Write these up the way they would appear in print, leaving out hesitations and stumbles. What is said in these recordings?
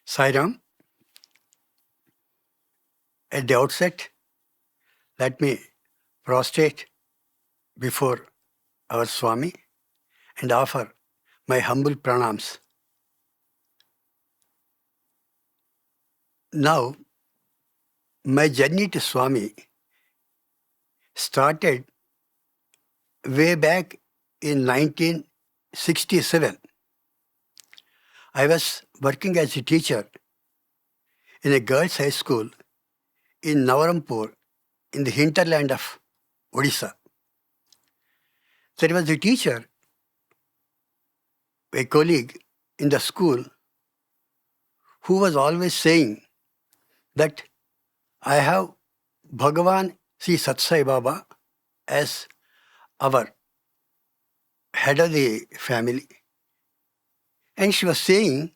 Sairam, at the outset, let me prostrate before our Swami and offer my humble pranams. Now, my journey to Swami started way back in 1967. I was working as a teacher in a girls' high school in Navarampur, in the hinterland of Odisha. There was a teacher, a colleague in the school, who was always saying that I have Bhagawan Sri Sathya Baba as our head of the family. And she was saying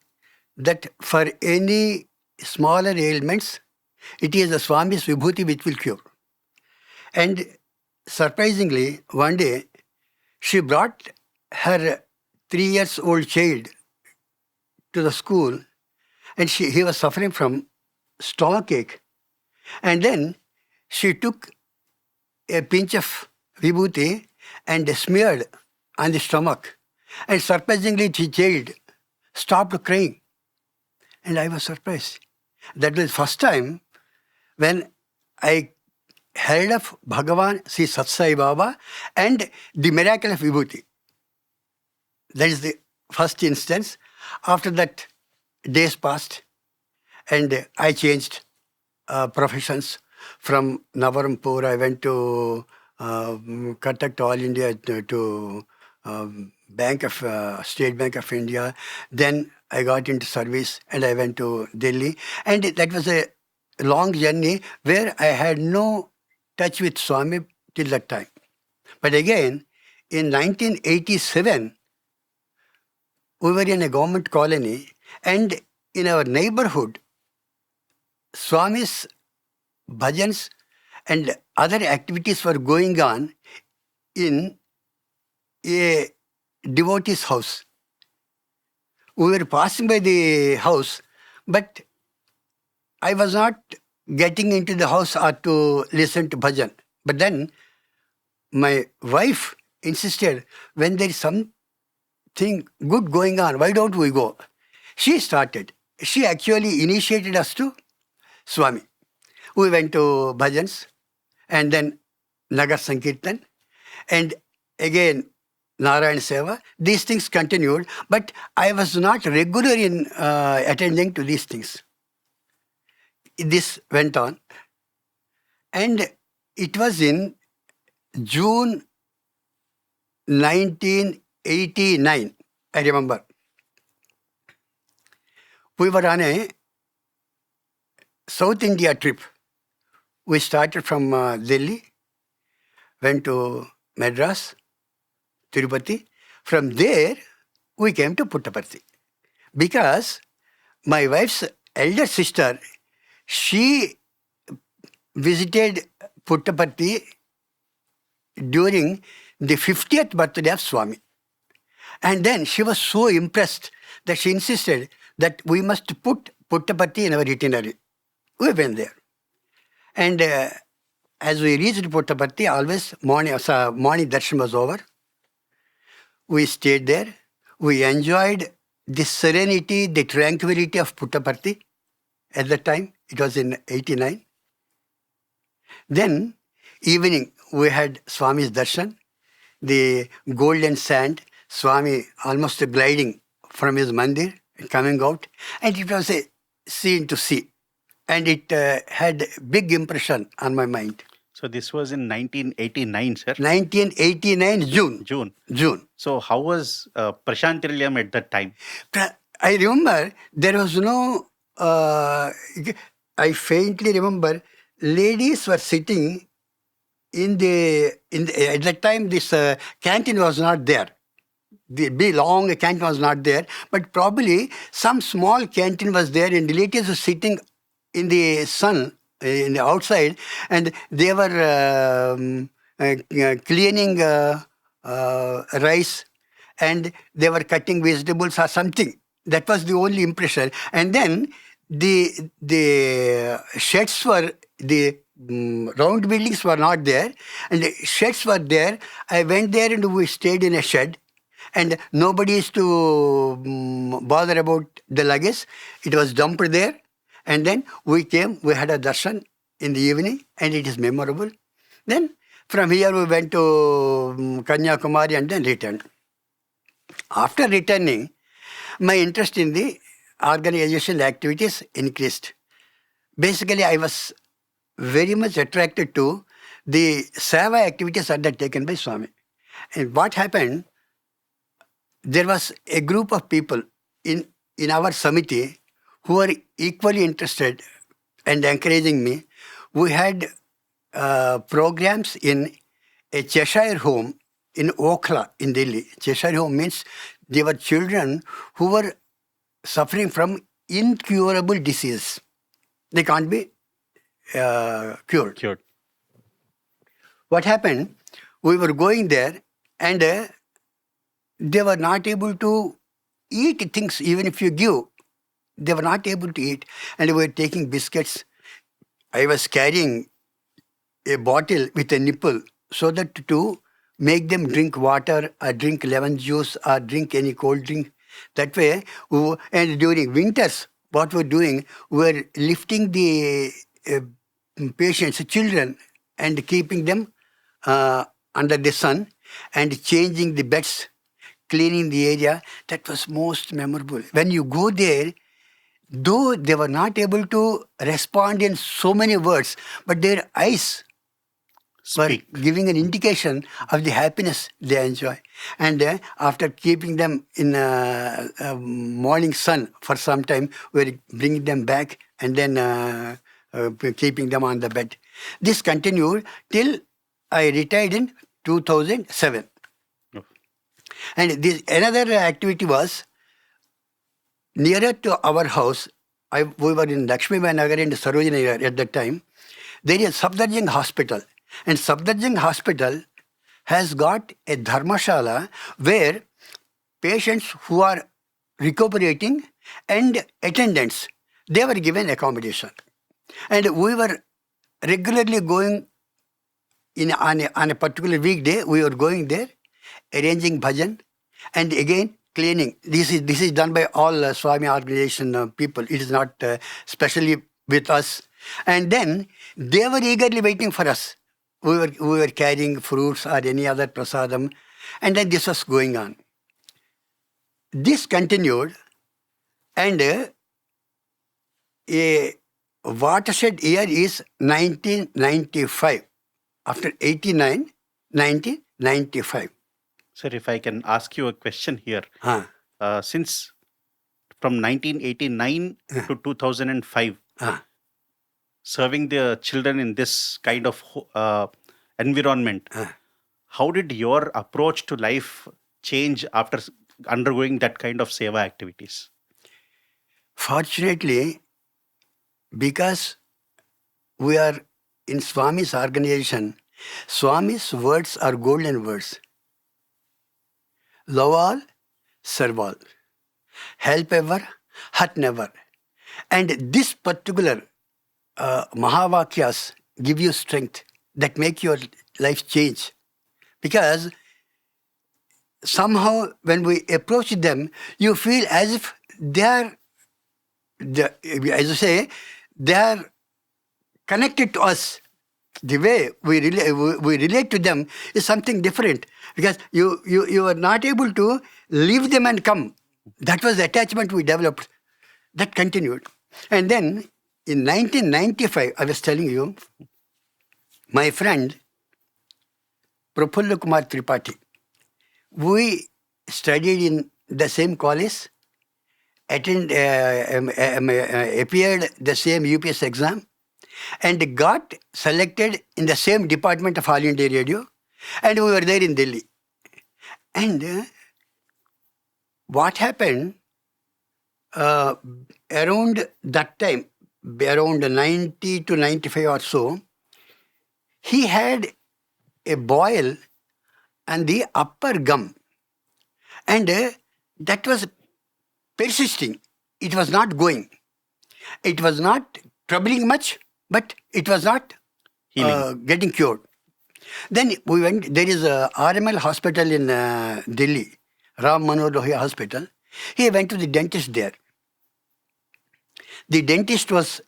that for any smaller ailments, it is the Swami's Vibhuti which will cure. And surprisingly, one day, she brought her 3-year-old child to the school, and he was suffering from stomachache. And then she took a pinch of vibhuti and smeared on the stomach. And surprisingly, the child stopped crying. And I was surprised. That was the first time when I heard of Bhagavan Sri Sathya Baba and the miracle of vibhuti. That is the first instance. After that, days passed and I changed professions. From Navarampur, I went to Cuttack, All India, to State Bank of India. Then I got into service and I went to Delhi. And that was a long journey where I had no touch with Swami till that time. But again, in 1987, we were in a government colony, and in our neighborhood, Swami's bhajans and other activities were going on in a devotee's house. We were passing by the house, but I was not getting into the house or to listen to bhajan. But then my wife insisted, when there is something good going on, why don't we go? She started. She actually initiated us to Swami. We went to bhajans and then Nagar Sankirtan and again Narayan Seva. These things continued, but I was not regular in attending to these things. This went on, and it was in June 1989, I remember. We were on a South India trip. We started from Delhi, went to Madras, Tirupati. From there, we came to Puttaparthi. Because my wife's elder sister, she visited Puttaparthi during the 50th birthday of Swami. And then she was so impressed that she insisted that we must put Puttaparthi in our itinerary. We went there. And as we reached Puttaparthi, always morning darshan was over. We stayed there. We enjoyed the serenity, the tranquility of Puttaparthi at that time. It was in 89. Then, evening, we had Swami's darshan, the golden sand, Swami almost gliding from his mandir and coming out. And it was a scene to see. And it had a big impression on my mind. So this was in 1989, sir? 1989, June. So how was Prasanthi Nilayam at that time? I remember there was no, I faintly remember, ladies were sitting at that time this canteen was not there. The big long canteen was not there, but probably some small canteen was there and relatives were sitting in the sun, in the outside, and they were cleaning rice and they were cutting vegetables or something. That was the only impression. And then the sheds were, the round buildings were not there, and the sheds were there. I went there and we stayed in a shed, and nobody is to bother about the luggage. It was dumped there, and then we came, we had a darshan in the evening, and it is memorable. Then from here we went to Kanyakumari and then returned. After returning, my interest in the organizational activities increased. Basically, I was very much attracted to the seva activities undertaken by Swami. And what happened, there was a group of people in our samiti who were equally interested and encouraging me. We had programs in a Cheshire home in Okhla in Delhi. Cheshire home means they were children who were suffering from incurable disease. They can't be cured. What happened? We were going there, and they were not able to eat things. Even if you give, they were not able to eat. And we were taking biscuits. I was carrying a bottle with a nipple so that to make them drink water or drink lemon juice or drink any cold drink. That way, and during winters, what we're doing, we're lifting the patients, children, and keeping them under the sun and changing the beds, cleaning the area. That was most memorable. When you go there, though they were not able to respond in so many words, but their eyes were giving an indication of the happiness they enjoy. And after keeping them in morning sun for some time, we're bringing them back and then keeping them on the bed. This continued till I retired in 2007. Oh. And this another activity was nearer to our house. We were in Lakshmi Nagar in Sarojini at that time. There is a Safdarjung hospital. And Safdarjung hospital has got a dharmashala where patients who are recuperating and attendants, they were given accommodation. And we were regularly going on a particular weekday, we were going there, arranging bhajan, and again cleaning. This is done by all Swami organization people. It is not specially with us. And then they were eagerly waiting for us. We were carrying fruits or any other prasadam, and then this was going on. This continued, and a watershed year is 1995. After 89, 1995. Sir, if I can ask you a question here. Since from 1989 to 2005, serving the children in this kind of environment, how did your approach to life change after undergoing that kind of seva activities? Fortunately, because we are in Swami's organization, Swami's words are golden words. Love all, serve all. Help ever, hurt never. And this particular Mahavakyas give you strength that make your life change. Because somehow when we approach them, you feel as if they are, as you say, they are connected to us. The way we relate to them is something different, because you are not able to leave them and come. That was the attachment we developed. That continued. And then in 1995, I was telling you, my friend Prafulla Kumar Tripathi, we studied in the same college, appeared the same UPS exam, and got selected in the same department of All India Radio, and we were there in Delhi. And what happened, around that time, around 90 to 95 or so, he had a boil on the upper gum. And that was persisting. It was not going. It was not troubling much, but it was not getting cured. Then we went, there is a RML hospital in Delhi, Ram Manohar Lohia Hospital. He went to the dentist there. The dentist was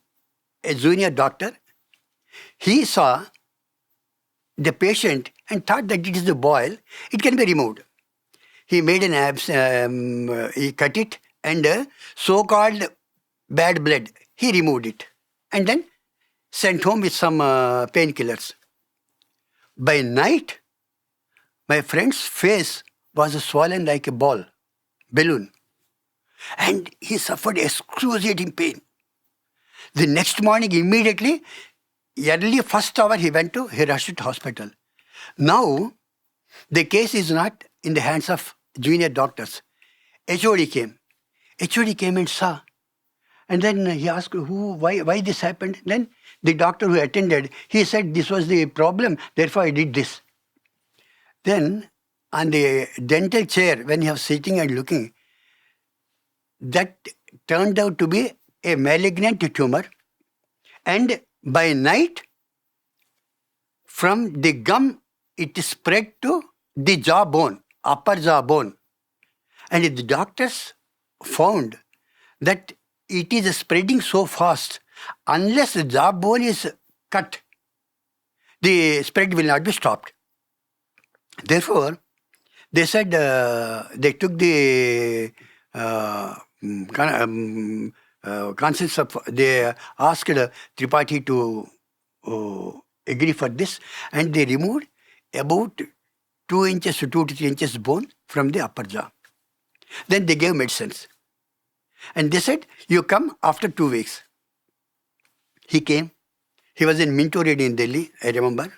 a junior doctor. He saw the patient and thought that it is a boil, it can be removed. He made an he cut it and so-called bad blood, he removed it and then sent home with some painkillers. By night, my friend's face was swollen like a balloon, and he suffered excruciating pain. The next morning, immediately, early first hour, he rushed to hospital. Now, the case is not in the hands of junior doctors. HOD came. HOD came and saw. And then he asked, why this happened? Then the doctor who attended, he said, this was the problem, therefore I did this. Then on the dental chair, when he was sitting and looking, that turned out to be a malignant tumor. And by night, from the gum, it spread to the jawbone, upper jawbone. And the doctors found that it is spreading so fast, unless the jawbone is cut, the spread will not be stopped. Therefore, they said, they took the consensus of, they asked Tripathi to agree for this, and they removed about 2 inches to 2 to 3 inches bone from the upper jaw. Then they gave medicines. And they said, you come after 2 weeks. He came. He was in Minto Road in Delhi, I remember.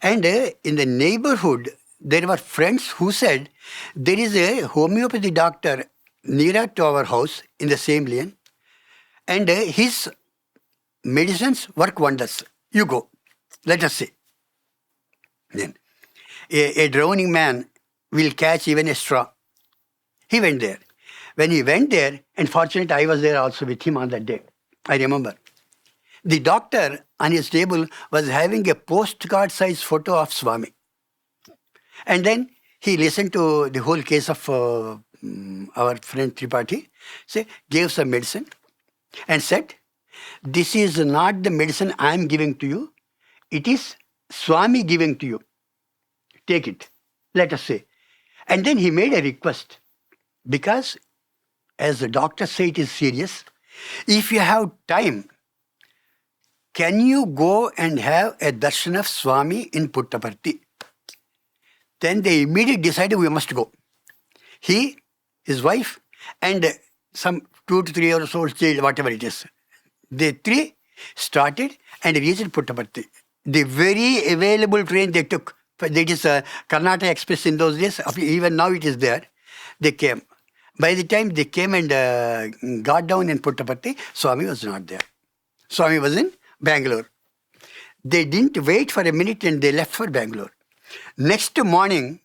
And in the neighborhood, there were friends who said, there is a homeopathy doctor nearer to our house in the same lane, and his medicines work wonders. You go. Let us see. Then, a drowning man will catch even a straw. He went there. When he went there, and fortunately I was there also with him on that day, I remember, the doctor on his table was having a postcard-sized photo of Swami. And then he listened to the whole case of our friend Tripathi, gave some medicine and said, this is not the medicine I am giving to you, it is Swami giving to you. Take it, let us say. And then he made a request, because as the doctor said, it is serious. If you have time, can you go and have a darshan of Swami in Puttaparthi? Then they immediately decided we must go. He, his wife, and some 2 to 3 years old child, whatever it is. They 3 started and reached Puttaparthi. The very available train they took, that is Karnataka Express in those days, even now it is there, they came. By the time they came and got down in Puttaparthi, Swami was not there. Swami was in Bangalore. They didn't wait for a minute and they left for Bangalore. Next morning,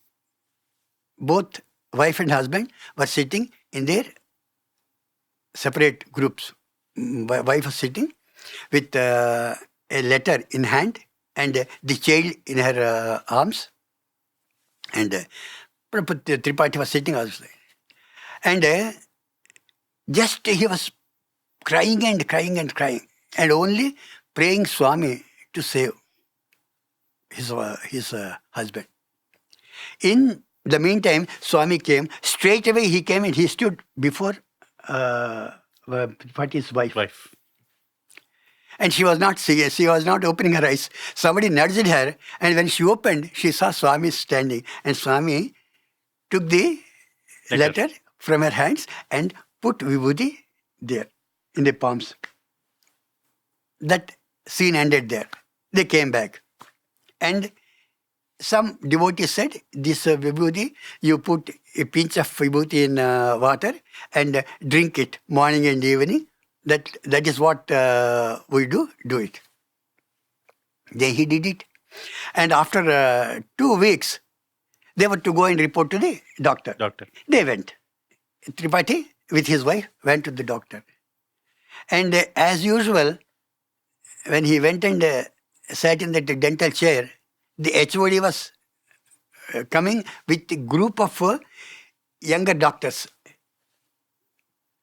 both wife and husband were sitting in their separate groups. Wife was sitting with a letter in hand and the child in her arms. And Tripathi was sitting also. And just he was crying and crying and crying, and only praying Swami to save his husband. In the meantime, Swami came. Straight away he came and he stood before Tripath's wife. And she was not seeing, she was not opening her eyes. Somebody nudged her, and when she opened, she saw Swami standing. And Swami took the letter from her hands and put vibhuti there in the palms. That scene ended there. They came back. And some devotees said, this vibhuti, you put a pinch of vibhuti in water and drink it morning and evening. That is what we do it. Then he did it. And after 2 weeks, they were to go and report to the doctor. They went. Tripathi with his wife, went to the doctor. And as usual, when he went and sat in the dental chair, the HOD was coming with a group of younger doctors,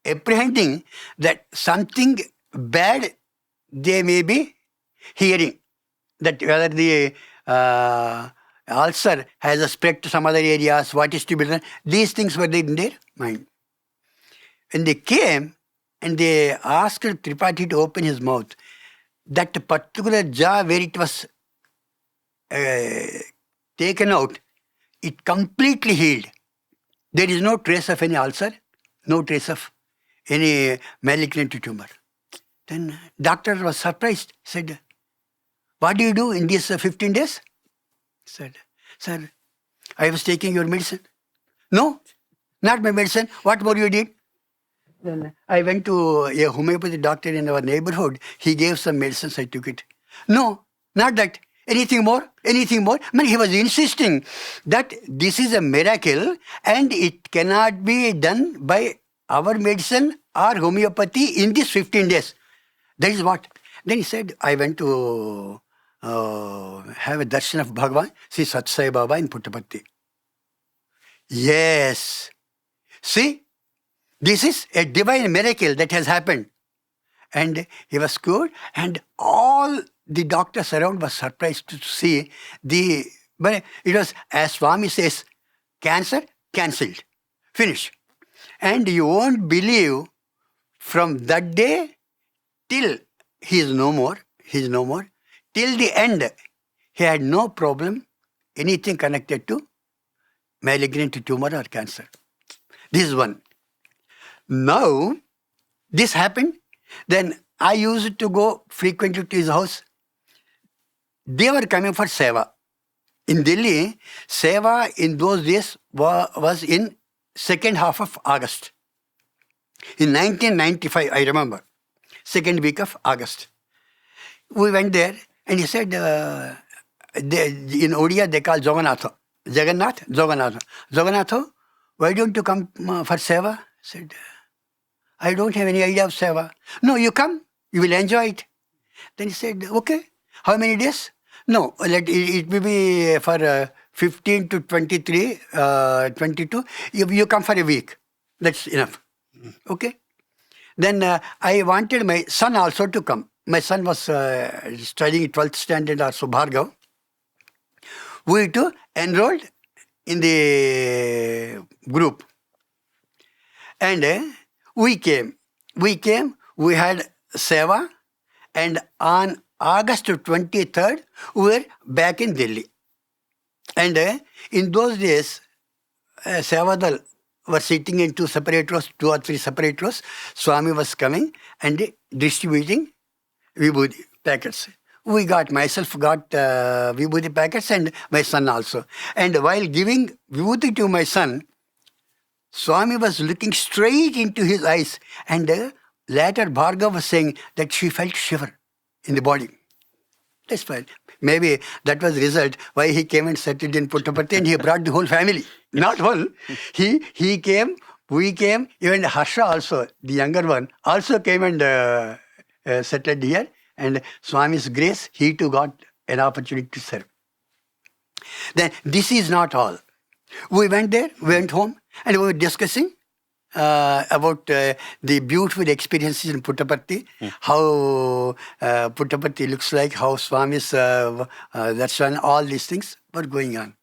apprehending that something bad they may be hearing, that whether the ulcer has a spread to some other areas, what is to be done. These things were in their mind. When they came and they asked Tripathi to open his mouth, that particular jaw where it was taken out, it completely healed. There is no trace of any ulcer, no trace of any malignant tumor. Then doctor was surprised, said, "What do you do in these 15 days? Said, "Sir, I was taking your medicine." "No, not my medicine. What more you did?" Then I went to a homeopathy doctor in our neighborhood. He gave some medicines, I took it. "No, not that. Anything more? Anything more?" Man, he was insisting that this is a miracle and it cannot be done by our medicine or homeopathy in these 15 days. That is what. Then he said, I went to have a darshan of Bhagawan, see Satsang Baba in Puttaparthi. Yes. See, this is a divine miracle that has happened. And he was cured, and all the doctors around were surprised to see but it was, as Swami says, cancer cancelled. Finish. And you won't believe, from that day till he is no more, till the end, he had no problem, anything connected to malignant tumor or cancer. This is one. Now, this happened. Then I used to go frequently to his house. They were coming for seva. In Delhi, seva in those days was in second half of August. In 1995, I remember, second week of August. We went there and he said, in Odia they call Jagannath. Jagannath, why don't you come for seva? I said, I don't have any idea of seva. No, you come, you will enjoy it. Then he said, okay, how many days? No, it will be for 15 to 23, 22. You come for a week. That's enough. Okay. Then I wanted my son also to come. My son was studying 12th standard also, Bhargav. We too enrolled in the group. And we came, we had seva, and on August 23rd, we were back in Delhi. And in those days, Sevadal were sitting in two or three separate rows. Swami was coming and distributing vibhuti packets. Myself got vibhuti packets and my son also. And while giving vibhuti to my son, Swami was looking straight into his eyes, and later Bhargav was saying that she felt shiver in the body. That's fine. Maybe that was the result why he came and settled in Puttaparthi, and he brought the whole family. Not whole. He came, we came, even Harsha also, the younger one, also came and settled here. And Swami's grace, he too got an opportunity to serve. Then this is not all. We went there, went home, and we were discussing about the beautiful experiences in Puttaparthi, how Puttaparthi looks like, how Swami's darshan, all these things were going on.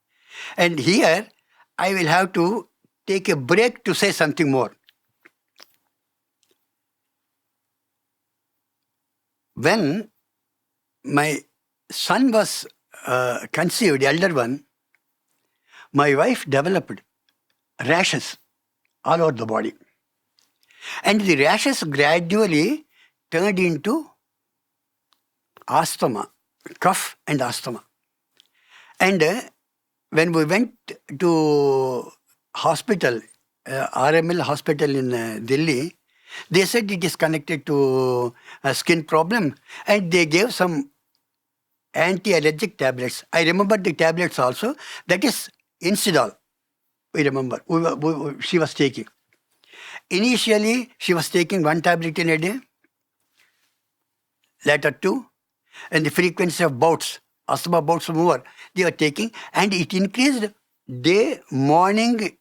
And here, I will have to take a break to say something more. When my son was conceived, the elder one, my wife developed rashes all over the body. And the rashes gradually turned into asthma, cough and asthma. And when we went to hospital, RML hospital in Delhi, they said it is connected to a skin problem, and they gave some anti-allergic tablets. I remember the tablets also. That is Incidol. We remember. She was taking. Initially, she was taking 1 tablet in a day, later 2, and the frequency of bouts, asthma bouts more, they were taking, and it increased day, morning,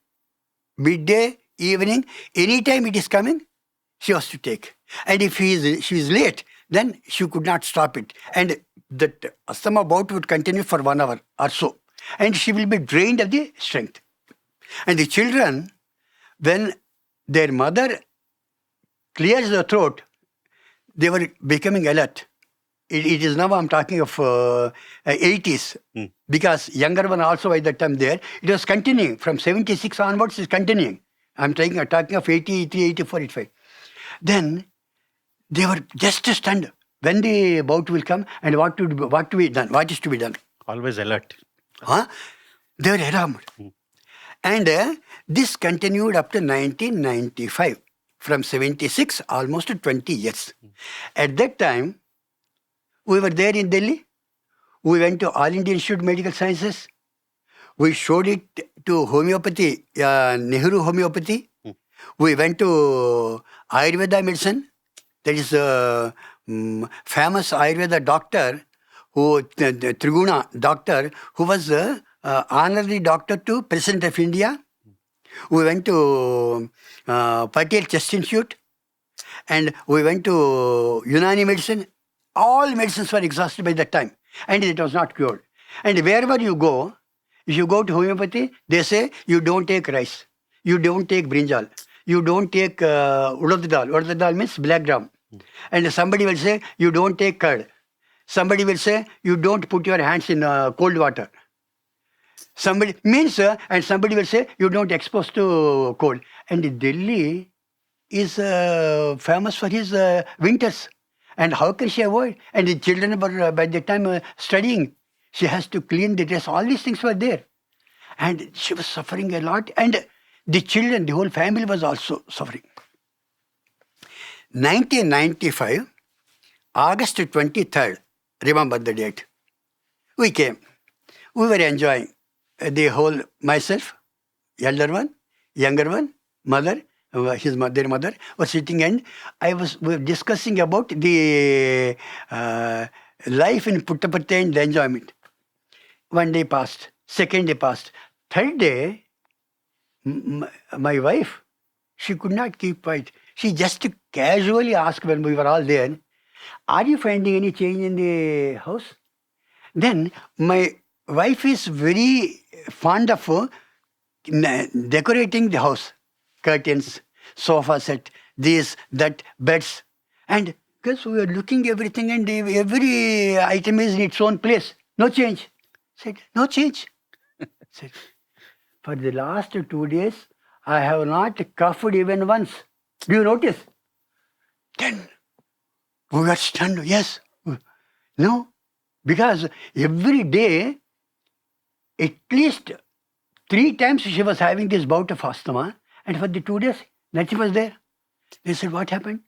midday, evening, anytime it is coming, she was to take. And if she is late, then she could not stop it. And that asthma bout would continue for 1 hour or so. And she will be drained of the strength. And the children, when their mother clears the throat, they were becoming alert. It is now I'm talking of 80s, because younger one also by that time there. It was continuing from 76 onwards. Is continuing. I'm talking of 83, 84, 85. Then they were just stunned when the bout will come and what to be done. What is to be done? Always alert. They were alarmed. And this continued up to 1995. From 76, almost to 20 years. At that time, we were there in Delhi. We went to All India Institute of Medical Sciences. We showed it to homeopathy, Nehru homeopathy. We went to Ayurveda medicine. There is a famous Ayurveda doctor, the Triguna doctor, who was honorary doctor to President of India. We went to Patel Chest Institute, and we went to Unani medicine. All medicines were exhausted by that time, and it was not cured. And wherever you go, if you go to homeopathy, they say you don't take rice, you don't take brinjal, you don't take urad dal. Urad dal means black gram. And somebody will say you don't take curd. Somebody will say you don't put your hands in cold water. Somebody means, and somebody will say you don't expose to cold. And Delhi is famous for his winters. And how can she avoid? And the children were by the time studying. She has to clean the dress. All these things were there. And she was suffering a lot. And the children, the whole family was also suffering. 1995, August 23rd, remember the date. We came. We were enjoying the whole, myself, elder one, younger one, mother, their mother was sitting, and we were discussing about the life in Puttaparthi and the enjoyment. 1 day passed, 2nd day passed, 3rd day, my wife, she could not keep quiet. She just casually asked when we were all there, "Are you finding any change in the house?" Then my wife is very fond of decorating the house. Curtains, sofa set, this, that, beds. And because we were looking everything and every item is in its own place. No change. Said, no change. Said, for the last 2 days, I have not coughed even once. Do you notice? Then we were stunned. Yes. No. Because every day, at least 3 times she was having this bout of asthma. And for the 2 days, nothing was there. They said, what happened?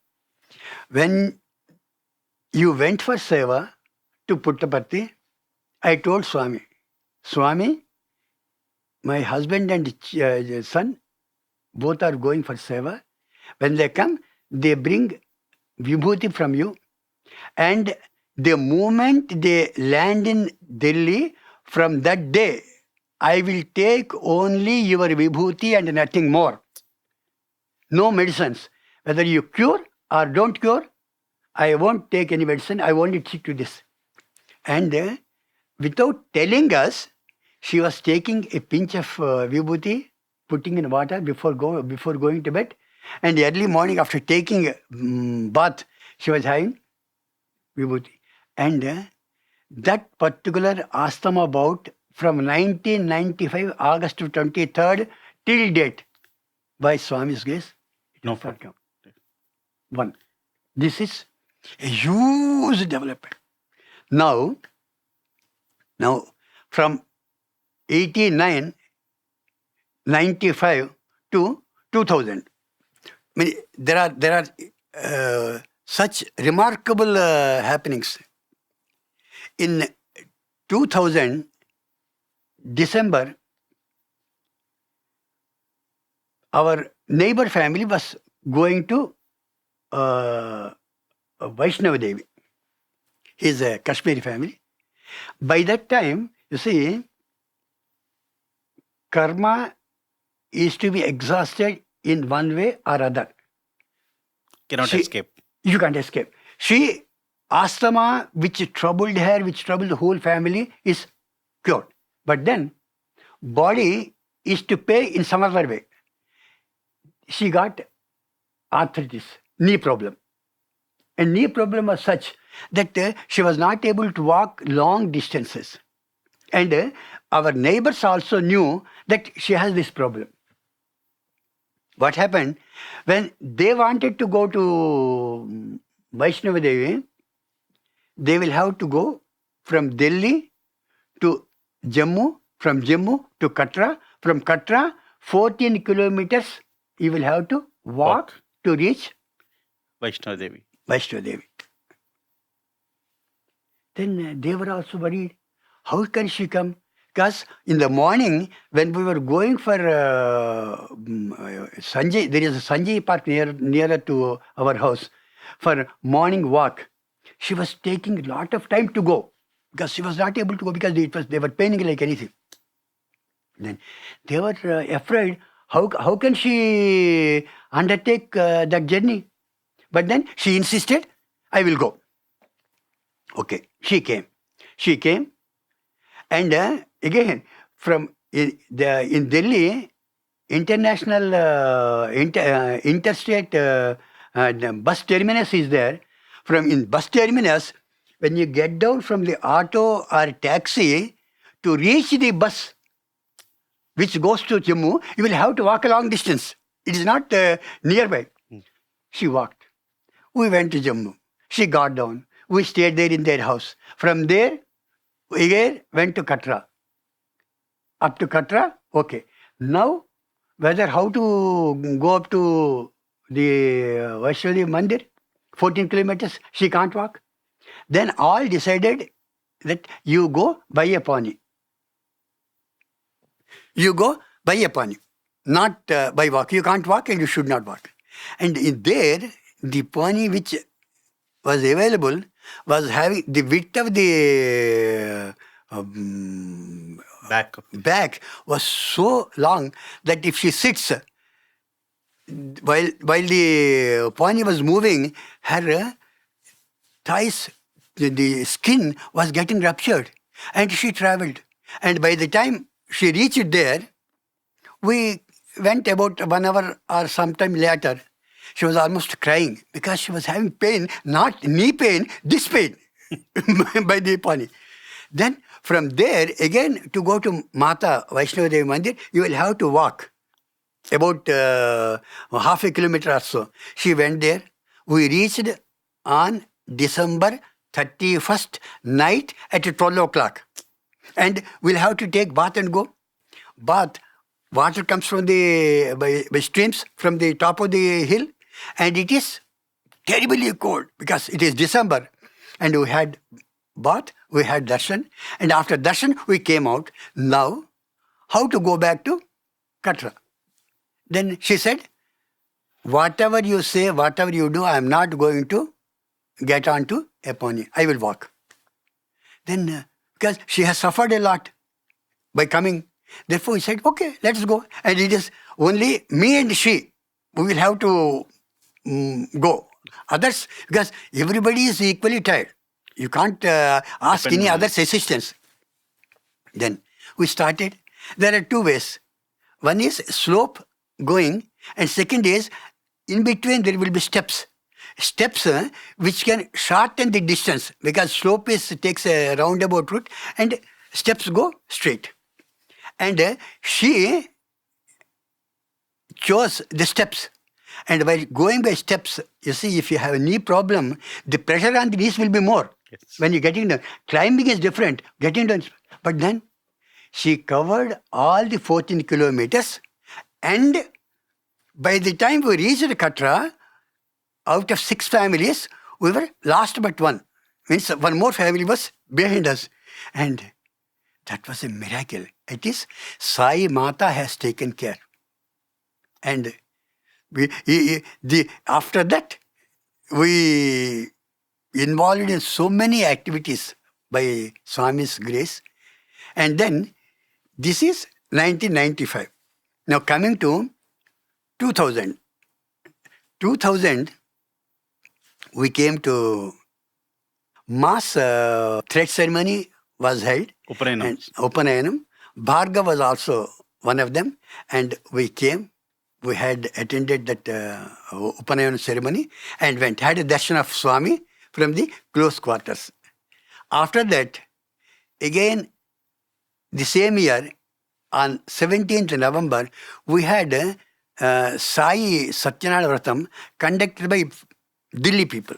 When you went for seva to Puttaparthi, I told Swami, Swami, my husband and son, both are going for seva. When they come, they bring vibhuti from you. And the moment they land in Delhi, from that day, I will take only your vibhuti and nothing more. No medicines. Whether you cure or don't cure, I won't take any medicine. I only stick to this. And without telling us, she was taking a pinch of vibhuti, putting in water before going to bed. And early morning after taking bath, she was having vibhuti. And that particular asthma bout from 1995, August 23rd, till date, by Swami's grace, no problem. One. This is a huge development. Now from 89, 95 to 2000, I mean, there are such remarkable happenings. In 2000, December, our neighbor family was going to Vaishnava Devi. He's a Kashmiri family. By that time, you see, karma is to be exhausted in one way or other. Cannot escape. You can't escape. Asthma, which troubled her, which troubled the whole family, is cured. But then, body is to pay in some other way. She got arthritis, knee problem. And knee problem was such that she was not able to walk long distances. And our neighbors also knew that she has this problem. What happened? When they wanted to go to Vaishnava Devi, they will have to go from Delhi to Jammu, from Jammu to Katra, from Katra, 14 kilometers you will have to walk to reach Vaishnava Devi. Vaishnava Devi. Then they were also worried. How can she come? Because in the morning, when we were going for Sanjay, there is a Sanjay Park nearer to our house, for morning walk. She was taking a lot of time to go because she was not able to go because they were paining like anything. Then they were afraid, how can she undertake that journey? But then she insisted, I will go. Okay, she came. And again, from in Delhi, international interstate bus terminus is there. From in bus terminus, when you get down from the auto or taxi to reach the bus which goes to Jammu, you will have to walk a long distance. It is not nearby. She walked. We went to Jammu. She got down. We stayed there in their house. From there, we again went to Katra. Up to Katra, okay. Now, how to go up to the Vaishnavi Mandir, 14 kilometers, she can't walk. Then all decided that you go by a pony. You go by a pony, not by walk. You can't walk and you should not walk. And in there, the pony which was available was having the width of the back was so long that if she sits, while the pony was moving, her thighs, the skin was getting ruptured, and she traveled. And by the time she reached there, we went about 1 hour or sometime later. She was almost crying because she was having pain, not knee pain, this pain by the pony. Then from there, again, to go to Mata Vaishnava Devi Mandir, you will have to walk about half a kilometer or so. She went there. We reached on December 31st night at 12 o'clock. And we'll have to take bath and go. Bath, water comes from by streams from the top of the hill, and it is terribly cold because it is December. And we had bath, we had darshan, and after darshan we came out. Now, how to go back to Katra? Then she said, whatever you say, whatever you do, I am not going to get onto a pony. I will walk. Then, because she has suffered a lot by coming, therefore he said, okay, let's go. And it is only me and she. We will have to go. Others, because everybody is equally tired. You can't ask any other's assistance. Then we started. There are two ways. One is slope going, and second is in between there will be steps. Steps which can shorten the distance because slope takes a roundabout route and steps go straight. And she chose the steps. And by going by steps, you see, if you have a knee problem, the pressure on the knees will be more. Yes. When you're getting down. Climbing is different, getting down. But then she covered all the 14 kilometers, and by the time we reached Katra, out of 6 families, we were last but one. Means one more family was behind us. And that was a miracle. It is Sai Mata has taken care. And After that, we involved in so many activities by Swami's grace. And then, this is 1995. Now coming to 2000. 2000, we came to mass thread ceremony was held. Upanayanam. Bhargav was also one of them. And we came. We had attended that Upanayanam ceremony and had a darshan of Swami from the close quarters. After that, again, the same year, on 17th November, we had Sai Satyanarayana Vratam conducted by Delhi people.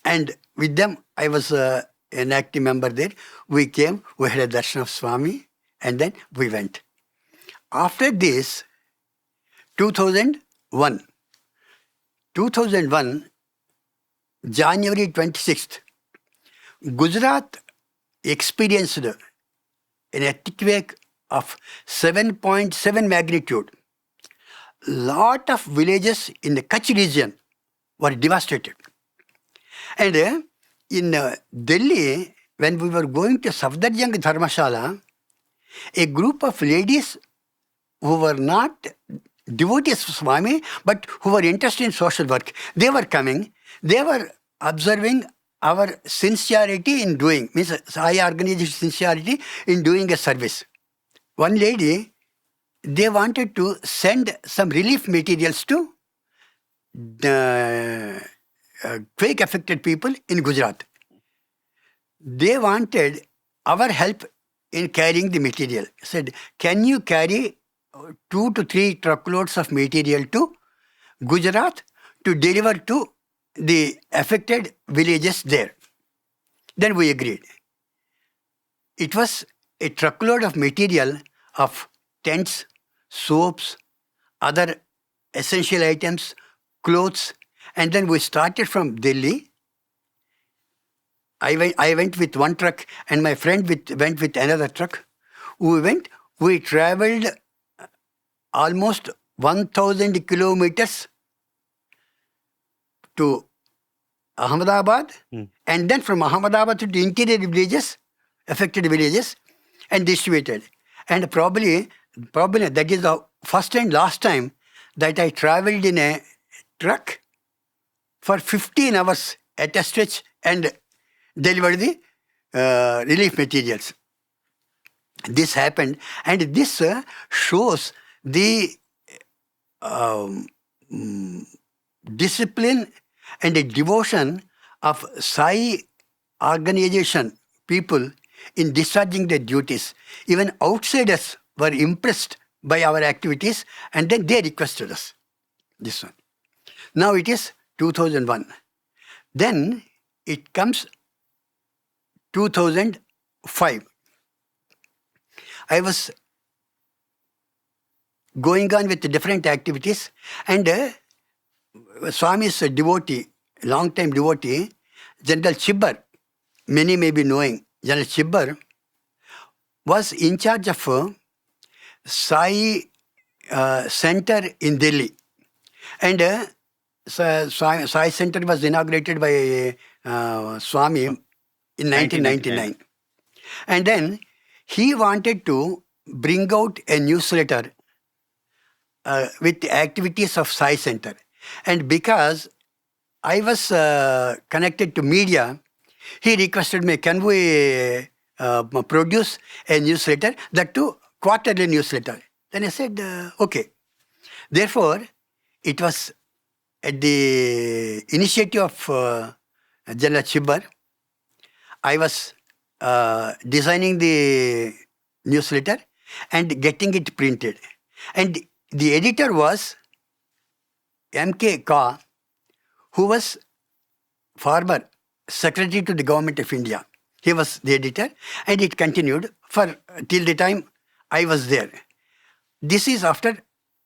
And with them, I was an active member there. We came, we had a darshan of Swami, and then we went. After this, 2001, January 26th, Gujarat experienced an earthquake of 7.7 magnitude. Lot of villages in the Kutch region were devastated. And in Delhi, when we were going to Safdarjung Dharmashala, a group of ladies who were not devotees of Swami, but who were interested in social work, they were coming, they were observing our sincerity in doing, means Sai organization sincerity in doing a service. One lady, they wanted to send some relief materials to the quake-affected people in Gujarat. They wanted our help in carrying the material. Said, can you carry 2 to 3 truckloads of material to Gujarat to deliver to the affected villages there? Then we agreed. It was a truckload of material of tents, soaps, other essential items, clothes, and then we started from Delhi. I went with one truck and my friend went with another truck. We traveled almost 1,000 kilometers to Ahmedabad, and then from Ahmedabad to the interior villages, affected villages, and distributed. And probably that is the first and last time that I traveled in a truck for 15 hours at a stretch and delivered the relief materials. This happened, and this shows the discipline and the devotion of Sai organization people in discharging their duties. Even outsiders were impressed by our activities, and then they requested us. This one. Now it is 2001. Then it comes 2005. I was going on with different activities, and Swami's devotee, long-time devotee, General Chibbar, many may be knowing, General Chibbar was in charge of Sai Center in Delhi. And Sai Center was inaugurated by Swami in 1999. And then he wanted to bring out a newsletter with the activities of Sai Center. And because I was connected to media, he requested me, can we produce a newsletter, that too quarterly newsletter. Then I said, okay. Therefore, it was at the initiative of General Chibbar, I was designing the newsletter and getting it printed. And the editor was M.K. Ka, who was former Secretary to the Government of India. He was the editor, and it continued till the time I was there. This is after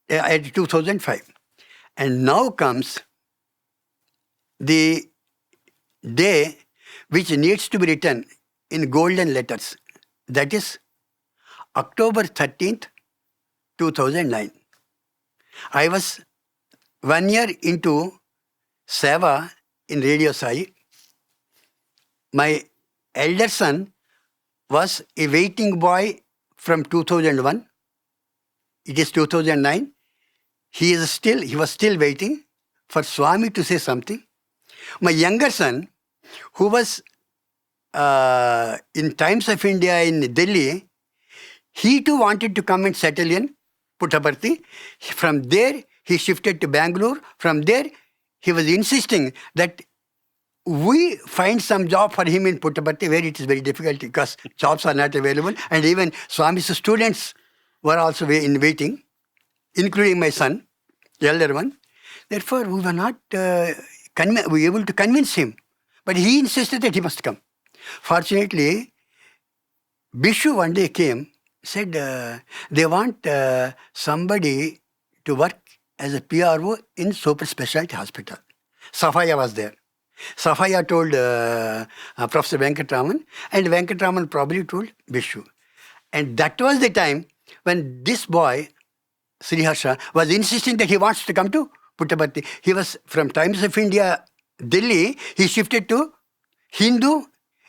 2005. And now comes the day which needs to be written in golden letters. That is October 13th, 2009. I was 1 year into Seva in Radio Sai, my elder son was a waiting boy from 2001. It is 2009. He was still waiting for Swami to say something. My younger son, who was in Times of India in Delhi, he too wanted to come and settle in Puttaparthi. From there, he shifted to Bangalore. From there, he was insisting that we find some job for him in Puttaparthi, where it is very difficult because jobs are not available. And even Swami's students were also in waiting, including my son, the elder one. Therefore, we were not able to convince him. But he insisted that he must come. Fortunately, Bishu one day came, said they want somebody to work as a PRO in super specialty hospital. Sathya was there. Sathya told Professor Venkatraman, and Venkatraman probably told Bishu. And that was the time when this boy, Sriharsha, was insisting that he wants to come to Puttaparthi. He was from Times of India, Delhi. He shifted to Hindu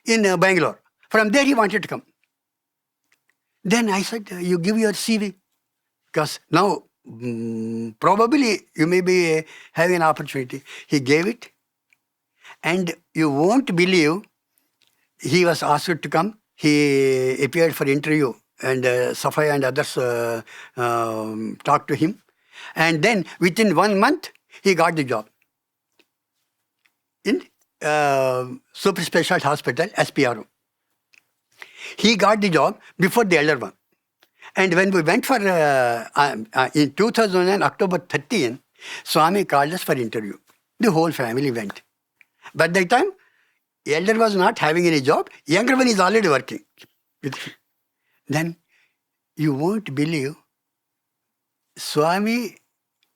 in Bangalore. From there he wanted to come. Then I said, you give your CV. Because now, probably you may be having an opportunity. He gave it. And you won't believe, he was asked to come. He appeared for interview. And Sathya and others talked to him. And then within 1 month, he got the job in super specialty hospital as PRO. He got the job before the elder one. And when we went for, in 2009, October 13, Swami called us for interview. The whole family went. But that time, elder was not having any job. Younger one is already working. Then, you won't believe, Swami,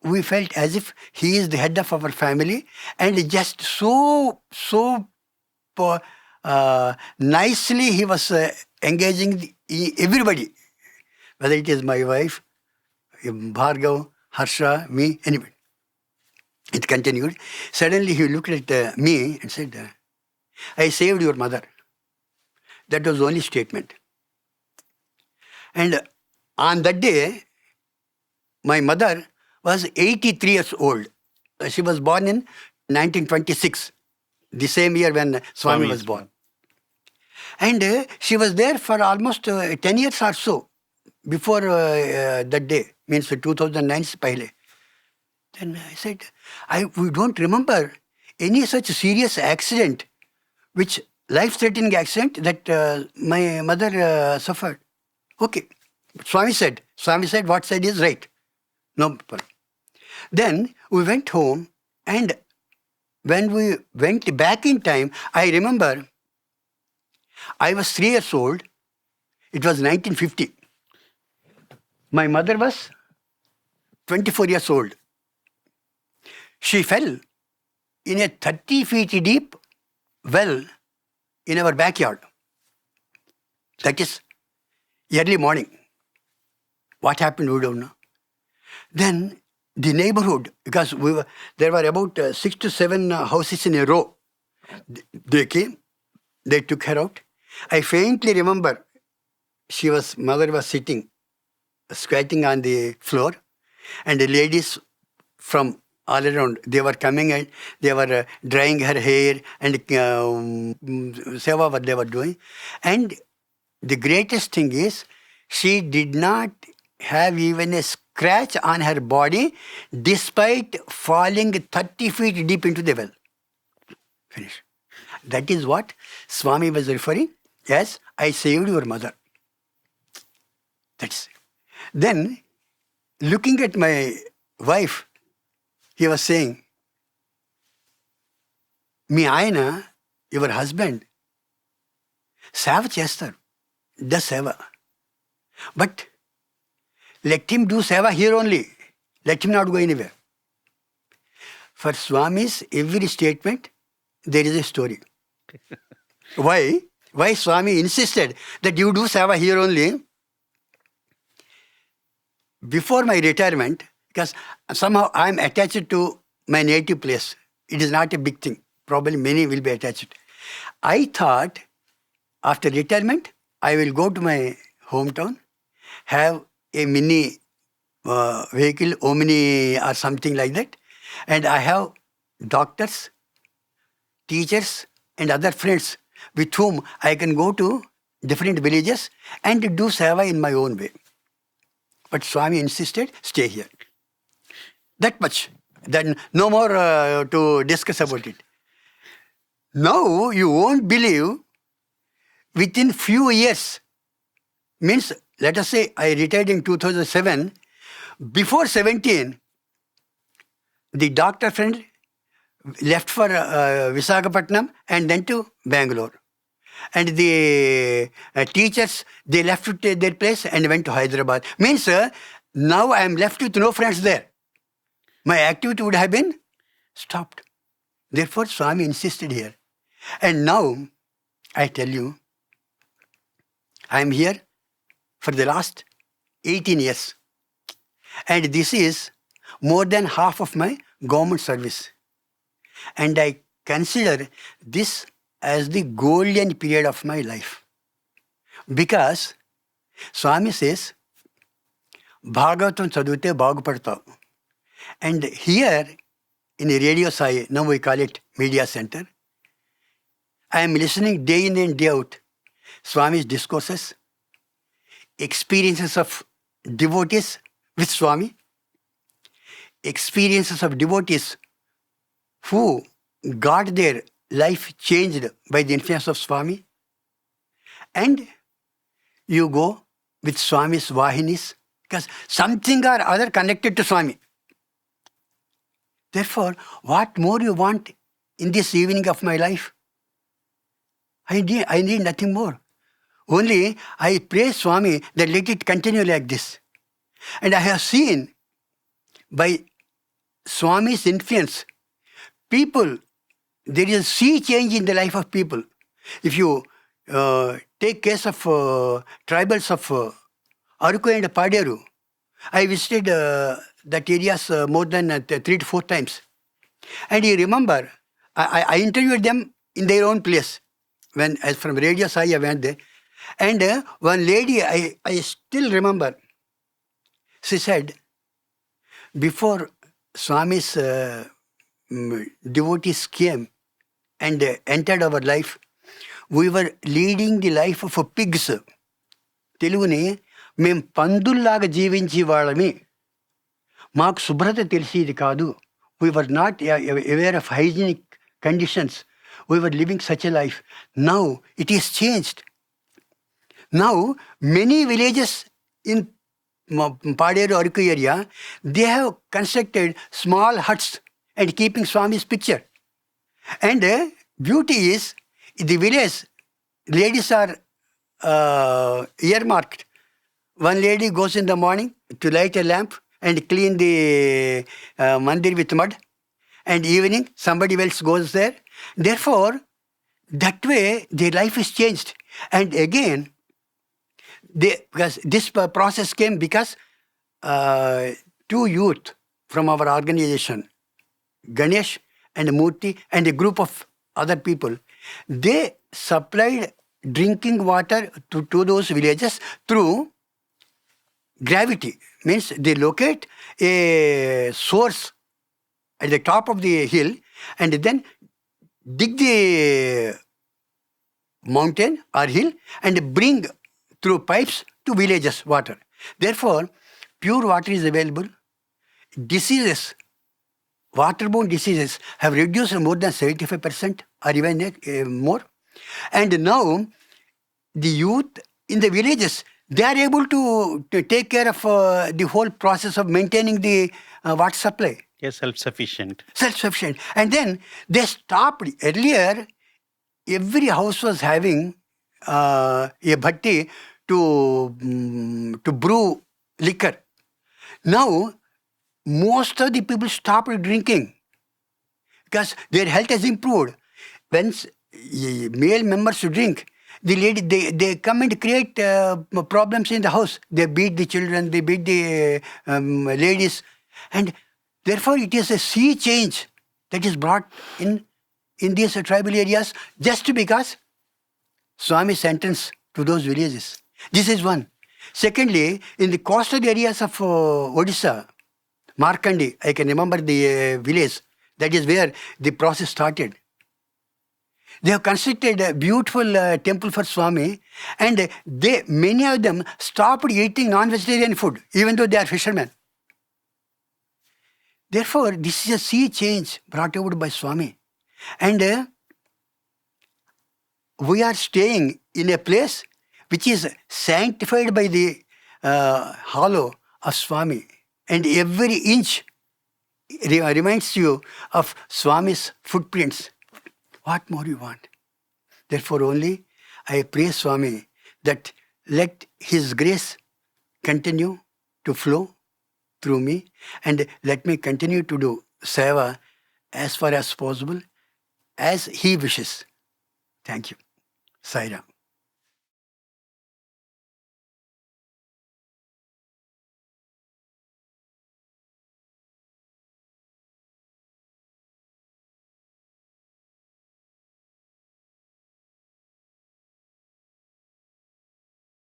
we felt as if he is the head of our family and just so nicely he was engaging everybody, whether it is my wife, Bhargav, Harsha, me, anybody. It continued. Suddenly he looked at me and said, I saved your mother. That was the only statement. And on that day, my mother was 83 years old. She was born in 1926, the same year when Swami was born. And she was there for almost 10 years or so before that day, means 2009 pehle. Then I said, we don't remember any such serious accident, which life-threatening accident that my mother suffered. Okay. Swami said, what said is right. No problem. Then we went home, and when we went back in time, I remember I was 3 years old. It was 1950. My mother was 24 years old. She fell in a 30 feet deep well in our backyard. That is early morning. What happened, we don't know. Then the neighborhood, because there were about 6 to 7 houses in a row. They came, they took her out. I faintly remember mother was sitting, squatting on the floor, and the ladies from all around, they were coming and they were drying her hair and seva what they were doing. And the greatest thing is, she did not have even a scratch on her body despite falling 30 feet deep into the well. Finish. That is what Swami was referring as, I saved your mother. That's it. Then, looking at my wife, he was saying, మీ ఆయన, your husband, సేవ చేస్తారు, does seva. But let him do seva here only. Let him not go anywhere. For Swami's every statement, there is a story. Why? Why Swami insisted that you do seva here only? Before my retirement, Because somehow I am attached to my native place. It is not a big thing. Probably many will be attached. I thought after retirement, I will go to my hometown, have a mini vehicle, Omni or something like that, and I have doctors, teachers, and other friends with whom I can go to different villages and do seva in my own way. But Swami insisted, stay here. That much. Then no more to discuss about it. Now you won't believe, within few years, means let us say I retired in 2007, before 17, the doctor friend left for Visakhapatnam and then to Bangalore. And the teachers, they left to their place and went to Hyderabad. Means now I am left with no friends there. My activity would have been stopped. Therefore, Swami insisted here. And now, I tell you, I am here for the last 18 years. And this is more than half of my government service. And I consider this as the golden period of my life. Because Swami says, Bhagavatam chadute bagupadtav. And here in Radio Sai, now we call it Media Center, I am listening day in and day out Swami's discourses, experiences of devotees with Swami, experiences of devotees who got their life changed by the influence of Swami, and you go with Swami's Vahinis, because something or other connected to Swami. Therefore, what more you want in this evening of my life? I need nothing more. Only I pray Swami that let it continue like this. And I have seen by Swami's influence, people, there is a sea change in the life of people. If you take case of tribals of Aruku and Paderu, I visited that areas more than 3 to 4 times. And you remember, I interviewed them in their own place. When, as from Radio Sai, I went there. And one lady, I still remember, she said, before Swami's devotees came and entered our life, we were leading the life of pigs. తెలుగుని మేము పందుల్లాగా జీవించే వాళ్ళమి, మాకు శుభ్రత తెలిసేది కాదు. We were not aware of hygienic conditions. We were living such a life. Now it is changed. Now many villages in Paderu Aruku area, they have constructed small huts and keeping Swami's picture. And beauty is, in the village, ladies are earmarked. One lady goes in the morning to light a lamp and clean the mandir with mud. And evening, somebody else goes there. Therefore, that way, their life is changed. And again, because this process came because 2 youth from our organization, Ganesh and Murthy and a group of other people, they supplied drinking water to those villages through gravity. Means they locate a source at the top of the hill and then dig the mountain or hill and bring through pipes to villages water. Therefore, pure water is available. Diseases, waterborne diseases have reduced more than 75% or even more. And now, the youth in the villages, they are able to take care of the whole process of maintaining the water supply. Yes, self-sufficient. Self-sufficient. And then they stopped. Earlier, every house was having a bhatti to brew liquor. Now, most of the people stopped drinking because their health has improved. When male members drink, the lady, they come and create problems in the house. They beat the children, they beat the ladies. And therefore it is a sea change that is brought in these tribal areas just because Swami's entrance to those villages. This is one. Secondly, in the coastal areas of Odisha, Markandi, I can remember the village, that is where the process started. They have constructed a beautiful temple for Swami, and many of them stopped eating non-vegetarian food, even though they are fishermen. Therefore, this is a sea change brought about by Swami. And we are staying in a place which is sanctified by the hollow of Swami. And every inch reminds you of Swami's footprints. What more you want? Therefore only I pray Swami that let his grace continue to flow through me, and let me continue to do seva as far as possible, as he wishes. Thank you. Sai Ram.